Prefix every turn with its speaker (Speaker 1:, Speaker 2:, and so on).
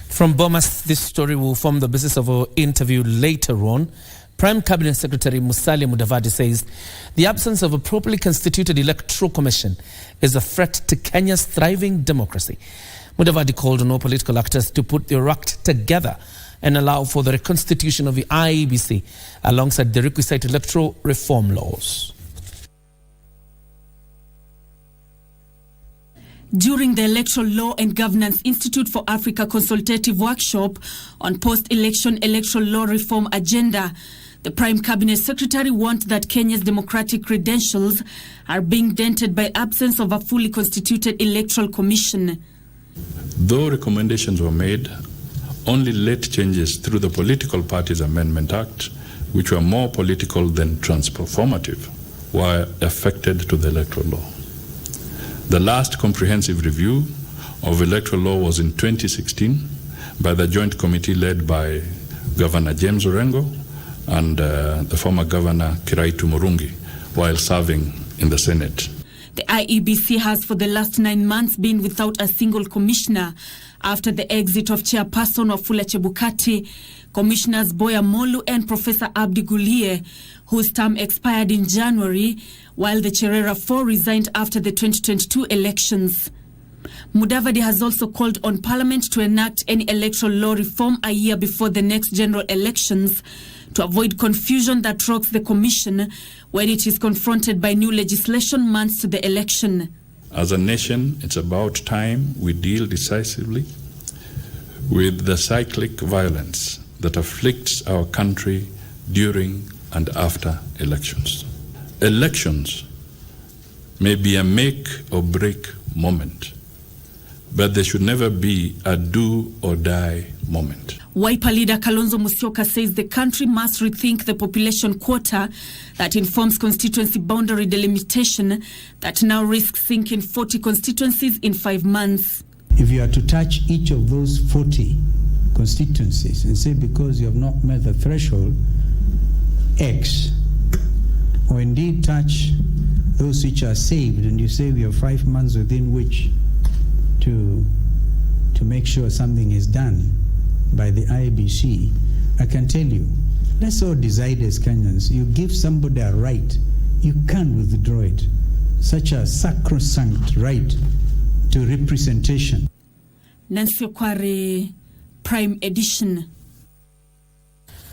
Speaker 1: From Bomas, this story will form the basis of our interview later on. Prime Cabinet Secretary Musalia Mudavadi says the absence of a properly constituted electoral commission is a threat to Kenya's thriving democracy. Mudavadi called on all political actors to put their act together and allow for the reconstitution of the IEBC alongside the requisite electoral reform laws.
Speaker 2: During the Electoral Law and Governance Institute for Africa consultative workshop on post-election electoral law reform agenda, the Prime Cabinet Secretary warned that Kenya's democratic credentials are being dented by absence of a fully constituted electoral commission.
Speaker 3: Though recommendations were made, only late changes through the Political Parties Amendment Act, which were more political than transformative, were affected to the electoral law. The last comprehensive review of electoral law was in 2016 by the Joint Committee led by Governor James Orengo and the former Governor Kiraitu Murungi while serving in the Senate.
Speaker 2: The IEBC has for the last 9 months been without a single commissioner after the exit of Chairperson Wafula Chebukati, Commissioners Boya Molu and Professor Abdi Gulie, whose term expired in January, while the Cherera 4 resigned after the 2022 elections. Mudavadi has also called on Parliament to enact any electoral law reform a year before the next general elections to avoid confusion that rocks the Commission when it is confronted by new legislation months to the election.
Speaker 3: As a nation, it's about time we deal decisively with the cyclic violence that afflicts our country during and after elections. Elections may be a make or break moment, but they should never be a do or die moment.
Speaker 2: Wiper leader Kalonzo Musyoka says the country must rethink the population quota that informs constituency boundary delimitation that now risks sinking 40 constituencies in 5 months.
Speaker 4: If you are to touch each of those 40 constituencies and say because you have not met the threshold X, or indeed touch those which are saved and you say we have 5 months within which to make sure something is done by the IEBC, I can tell you, let's all decide as Kenyans. You give somebody a right, you can't withdraw it. Such a sacrosanct right to representation.
Speaker 2: Nancy Okware, Prime Edition.